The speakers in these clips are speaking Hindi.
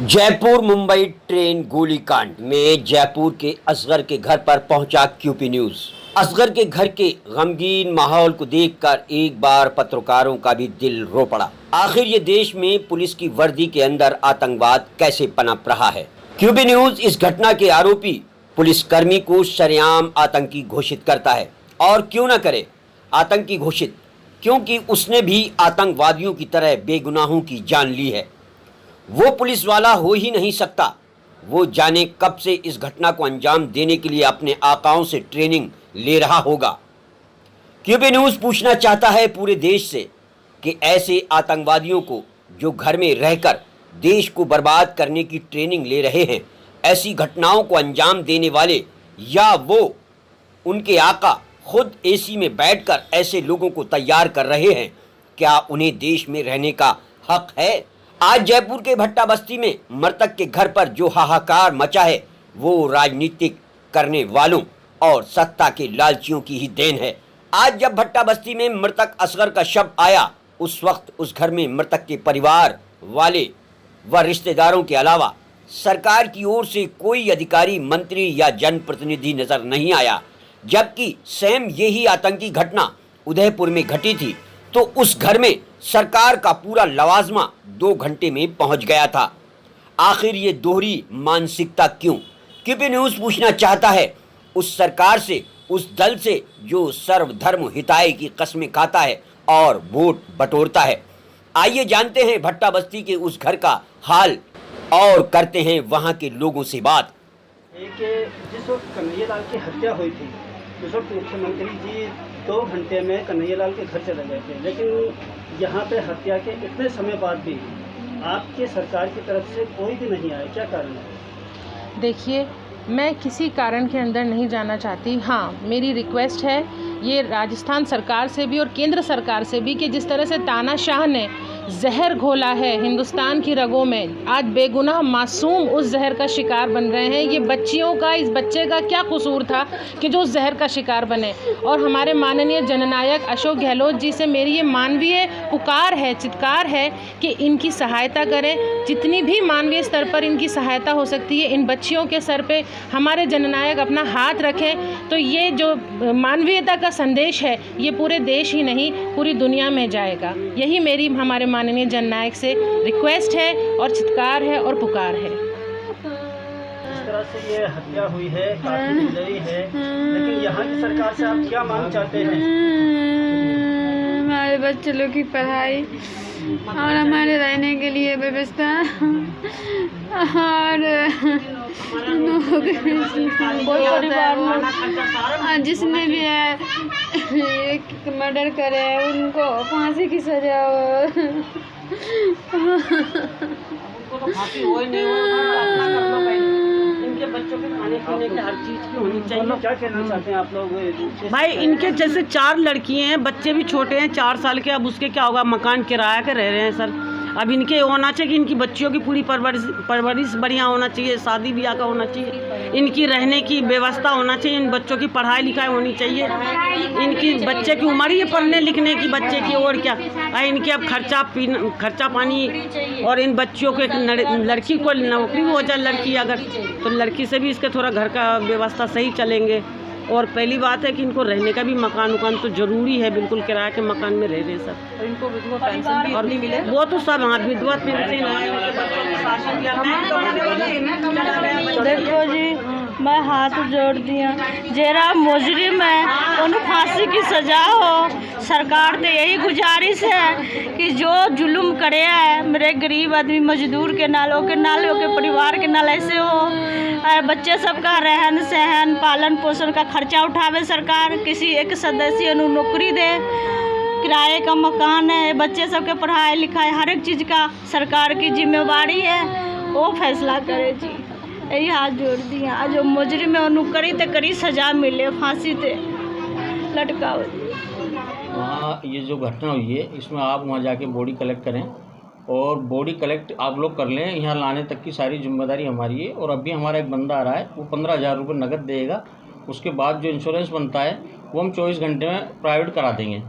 जयपुर मुंबई ट्रेन गोलीकांड में जयपुर के असगर के घर पर पहुंचा क्यूपी न्यूज। असगर के घर के गमगीन माहौल को देखकर एक बार पत्रकारों का भी दिल रो पड़ा। आखिर ये देश में पुलिस की वर्दी के अंदर आतंकवाद कैसे पनप रहा है। क्यूपी न्यूज इस घटना के आरोपी पुलिसकर्मी को सरेआम आतंकी घोषित करता है। और क्यों न करे आतंकी घोषित, क्योंकि उसने भी आतंकवादियों की तरह बेगुनाहों की जान ली है। वो पुलिस वाला हो ही नहीं सकता। वो जाने कब से इस घटना को अंजाम देने के लिए अपने आकाओं से ट्रेनिंग ले रहा होगा। क्यूबी न्यूज़ पूछना चाहता है पूरे देश से कि ऐसे आतंकवादियों को जो घर में रहकर देश को बर्बाद करने की ट्रेनिंग ले रहे हैं, ऐसी घटनाओं को अंजाम देने वाले या वो उनके आका खुद एसी में बैठकर ऐसे लोगों को तैयार कर रहे हैं, क्या उन्हें देश में रहने का हक है? आज जयपुर के भट्टा बस्ती में मृतक के घर पर जो हाहाकार मचा है, वो राजनीतिक करने वालों और सत्ता के लालचियों की ही देन है। आज जब भट्टा बस्ती में मृतक असगर का शव आया, उस वक्त उस घर में मृतक के परिवार वाले व रिश्तेदारों के अलावा सरकार की ओर से कोई अधिकारी, मंत्री या जनप्रतिनिधि नजर नहीं आया। जबकि सेम यही आतंकी घटना उदयपुर में घटी थी तो उस घर में सरकार का पूरा लवाजमा 2 घंटे में पहुंच गया था। आखिर ये दोहरी मानसिकता क्यों? क्यूपी न्यूज़ पूछना चाहता है उस सरकार से, उस दल से जो सर्वधर्म हिताय की कस्में खाता है और वोट बटोरता है। आइए जानते हैं भट्टा बस्ती के उस घर का हाल और करते हैं वहां के लोगों से बात। जिस वक्त कन्हैयालाल की हत्या हुई थी, उस वक्त मुख्यमंत्री जी 2 घंटे में कन्हैयालाल के घर चले गए थे, लेकिन यहाँ पे हत्या के इतने समय बाद भी आपके सरकार की तरफ से कोई भी नहीं आया, क्या कारण है? देखिए, मैं किसी कारण के अंदर नहीं जाना चाहती। हाँ, मेरी रिक्वेस्ट है ये राजस्थान सरकार से भी और केंद्र सरकार से भी कि जिस तरह से तानाशाह ने जहर घोला है हिंदुस्तान की रगों में, आज बेगुनाह मासूम उस जहर का शिकार बन रहे हैं। ये बच्चियों का, इस बच्चे का क्या कसूर था कि जो उस जहर का शिकार बने? और हमारे माननीय जननायक अशोक गहलोत जी से मेरी ये मानवीय पुकार है, चित्कार है कि इनकी सहायता करें। जितनी भी मानवीय स्तर पर इनकी सहायता हो सकती है, इन बच्चियों के सर पे हमारे जननायक अपना हाथ रखें तो ये जो मानवीयता का संदेश है ये पूरे देश ही नहीं पूरी दुनिया में जाएगा। यही मेरी हमारे माननीय जननायक से रिक्वेस्ट है और चित्कार है और पुकार है। इस तरह से ये हत्या हुई है, काफी गुजरी है, लेकिन यहाँ की सरकार से आप क्या मांग चाहते हैं? हमारे बच्चे लोग की पढ़ाई और हमारे रहने के लिए व्यवस्था और कोई परिवार में जिसने भी है मर्डर करे उनको फांसी की सजा हो। तो फांसी हो ही नहीं, इनके बच्चों के खाने पीने की हर चीज़ की होनी चाहिए। क्या कहना चाहते हैं आप लोग? भाई, इनके जैसे 4 लड़कियां हैं, बच्चे भी छोटे हैं 4 साल के, अब उसके क्या होगा? मकान किराया के रह रहे हैं सर। अब इनके होना चाहिए कि इनकी बच्चियों की पूरी परवरिश बढ़िया होना चाहिए, शादी ब्याह का होना चाहिए, इनकी रहने की व्यवस्था होना चाहिए, इन बच्चों की पढ़ाई लिखाई होनी चाहिए। इनकी बच्चे की उम्र ही है पढ़ने लिखने की बच्चे की, और क्या इनके अब खर्चा पानी, और इन बच्चियों को एक लड़की को नौकरी हो जाए, लड़की अगर तो लड़की से भी इसके थोड़ा घर का व्यवस्था सही चलेंगे। और पहली बात है कि इनको रहने का भी मकान तो ज़रूरी है, बिल्कुल किराए के मकान में रह रहे सब। इनको विधवा पेंशन भी नहीं मिले, वो तो सब हाँ विधवा पेंशन। देखो जी, मैं हाथ जोड़ दिया, जरा मुजरिम है उन्हें फांसी की सजा हो। सरकार से यही गुजारिश है कि जो जुल्म करे है मेरे गरीब आदमी मजदूर के नालों के परिवार के नाल ऐसे हो, बच्चे सबका रहन सहन पालन पोषण का खर्चा उठावे सरकार, किसी एक सदस्य को नौकरी दे, किराए का मकान है, बच्चे सबके पढ़ाई लिखाई हर एक चीज़ का सरकार की जिम्मेवारी है, वो फैसला करे जी। यही हाथ जोड़ दिया, जो मुजरिम है उन्होंने करी तो करी सजा मिले, फांसी से लटकाओ। वहाँ ये जो घटना हुई है इसमें आप वहाँ जाके बॉडी कलेक्ट करें, और बॉडी कलेक्ट आप लोग कर लें, यहाँ लाने तक की सारी जिम्मेदारी हमारी है। और अभी हमारा एक बंदा आ रहा है, वो 15,000 रुपये नकद देगा। उसके बाद जो इंश्योरेंस बनता है वो हम 24 घंटे में प्राइवेट करा देंगे।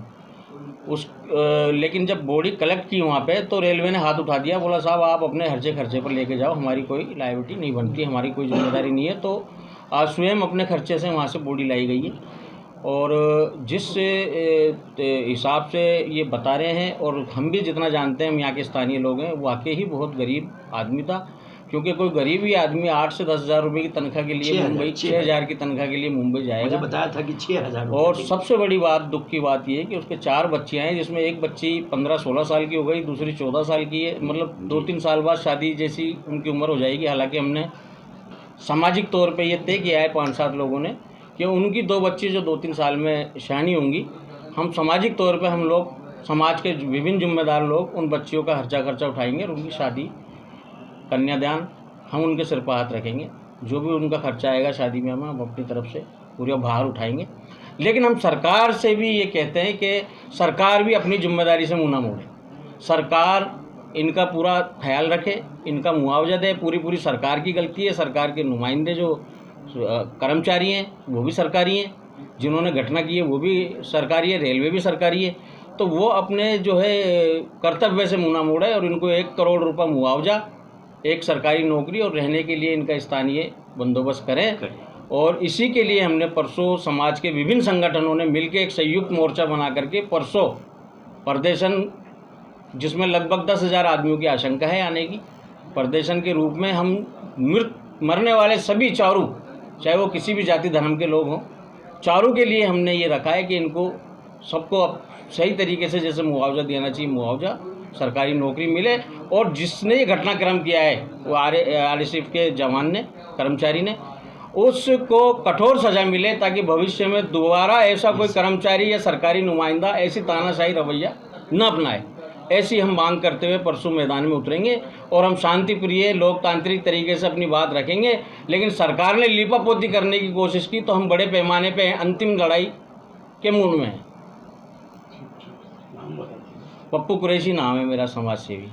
लेकिन जब बॉडी कलेक्ट की वहाँ पे तो रेलवे ने हाथ उठा दिया, बोला साहब आप अपने खर्चे पर लेके जाओ, हमारी कोई लायबिलिटी नहीं बनती, हमारी कोई जिम्मेदारी नहीं है। तो आज स्वयं अपने खर्चे से वहाँ से बॉडी लाई गई है और जिस हिसाब से ये बता रहे हैं और हम भी जितना जानते हैं, हम यहाँ के स्थानीय लोग हैं, वाकई ही बहुत गरीब आदमी था। क्योंकि कोई गरीब ही आदमी 8 से 10 हज़ार रुपये की तनख्वाह के लिए मुंबई 6,000 की तनख्वाह के लिए मुंबई जाएगा। मुझे बताया था कि 6,000। और सबसे बड़ी बात, दुख की बात ये है कि उसके 4 बच्चियाँ हैं, जिसमें एक बच्ची 15-16 साल की हो गई, दूसरी 14 साल की है। मतलब 2-3 साल बाद शादी जैसी उनकी उम्र हो जाएगी। हालांकि हमने सामाजिक तौर पे ये तय किया है 5-7 लोगों ने कि उनकी 2 बच्ची जो 2-3 साल में शानी होंगी, हम सामाजिक तौर पे हम लोग समाज के विभिन्न जिम्मेदार लोग उन बच्चियों का खर्चा उठाएंगे और उनकी शादी कन्यादान हम उनके सिर पर हाथ रखेंगे। जो भी उनका खर्चा आएगा शादी में हम अपनी तरफ से पूरा भार उठाएंगे। लेकिन हम सरकार से भी ये कहते हैं कि सरकार भी अपनी जिम्मेदारी से मुँह ना मोड़े। सरकार इनका पूरा ख्याल रखे, इनका मुआवजा दे। पूरी सरकार की गलती है। सरकार के नुमाइंदे जो कर्मचारी हैं वो भी सरकारी हैं, जिन्होंने घटना की है वो भी सरकारी है, रेलवे भी सरकारी है। तो वो अपने जो है कर्तव्य से मुँह ना मोड़े और इनको 1 करोड़ रुपये मुआवजा, एक सरकारी नौकरी और रहने के लिए इनका स्थानीय बंदोबस्त करें। और इसी के लिए हमने परसों समाज के विभिन्न संगठनों ने मिलकर एक संयुक्त मोर्चा बना करके परसों प्रदर्शन, जिसमें लगभग 10,000 आदमियों की आशंका है आने की, प्रदर्शन के रूप में हम मरने वाले सभी चारों, चाहे वो किसी भी जाति धर्म के लोग हों, चारों के लिए हमने ये रखा है कि इनको सबको सही तरीके से जैसे मुआवजा देना चाहिए, मुआवजा, सरकारी नौकरी मिले। और जिसने ये घटनाक्रम किया है वो RSF के जवान ने, कर्मचारी ने, उसको कठोर सज़ा मिले ताकि भविष्य में दोबारा ऐसा कोई कर्मचारी या सरकारी नुमाइंदा ऐसी तानाशाही रवैया न अपनाए। ऐसी हम मांग करते हुए परसों मैदान में उतरेंगे और हम शांतिप्रिय लोकतांत्रिक तरीके से अपनी बात रखेंगे। लेकिन सरकार ने लीपापोती करने की कोशिश की तो हम बड़े पैमाने पे अंतिम लड़ाई के मूड में हैं। पप्पू कुरैशी नाम है मेरा, समाज सेवी।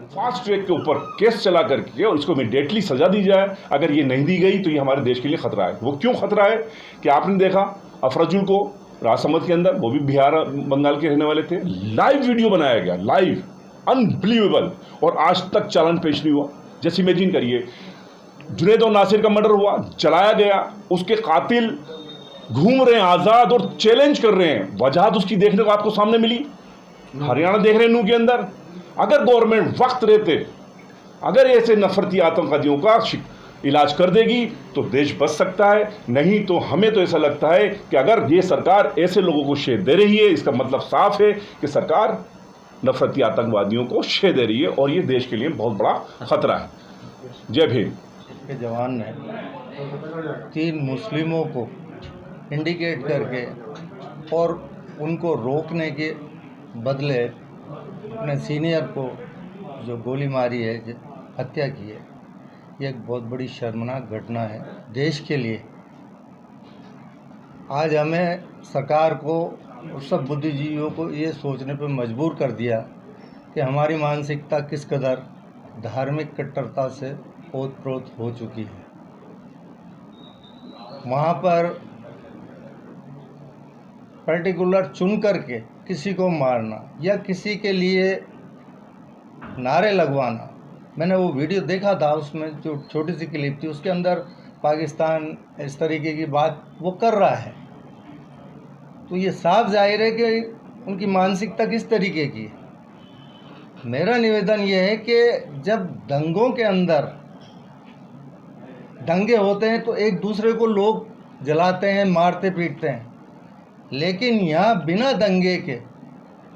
फास्ट ट्रैक के ऊपर केस चला करके और इसको इमीडिएटली सजा दी जाए। अगर ये नहीं दी गई तो ये हमारे देश के लिए खतरा है। वो क्यों खतरा है कि आपने देखा अफरजुल को राजसमंद के अंदर, वो भी बिहार बंगाल के रहने वाले थे, लाइव वीडियो बनाया गया, लाइव, अनबिलीवेबल, और आज तक चालान पेश नहीं हुआ। जैसे इमेजिन करिए, जुनैद और नासिर का मर्डर हुआ, चलाया गया, उसके कातिल घूम रहे हैं आज़ाद और चैलेंज कर रहे हैं। वजह उसकी देखने को आपको सामने मिली, हरियाणा देख रहे हैं नू के अंदर। अगर गवर्नमेंट वक्त रहते, अगर ऐसे नफरती आतंकवादियों का इलाज कर देगी तो देश बच सकता है। नहीं तो हमें तो ऐसा लगता है कि अगर ये सरकार ऐसे लोगों को शे दे रही है, इसका मतलब साफ है कि सरकार नफरती आतंकवादियों को शे दे रही है और ये देश के लिए बहुत बड़ा खतरा है। जय भीम। के जवान ने 3 मुस्लिमों को इंडिकेट करके और उनको रोकने के बदले अपने सीनियर को जो गोली मारी है, हत्या की है, ये एक बहुत बड़ी शर्मनाक घटना है देश के लिए। आज हमें सरकार को और सब बुद्धिजीवियों को ये सोचने पर मजबूर कर दिया कि हमारी मानसिकता किस कदर धार्मिक कट्टरता से ओत-प्रोत हो चुकी है। वहाँ पर पर्टिकुलर चुन करके किसी को मारना या किसी के लिए नारे लगवाना, मैंने वो वीडियो देखा था, उसमें जो छोटी सी क्लिप थी उसके अंदर पाकिस्तान इस तरीके की बात वो कर रहा है। तो ये साफ जाहिर है कि उनकी मानसिकता किस तरीके की है। मेरा निवेदन ये है कि जब दंगों के अंदर दंगे होते हैं तो एक दूसरे को लोग जलाते हैं, मारते पीटते हैं, लेकिन यहाँ बिना दंगे के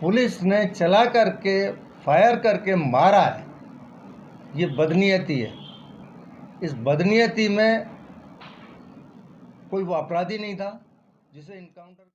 पुलिस ने चला करके फायर करके मारा है। ये बदनीयती है। इस बदनीयती में कोई वो अपराधी नहीं था जिसे इनकाउंटर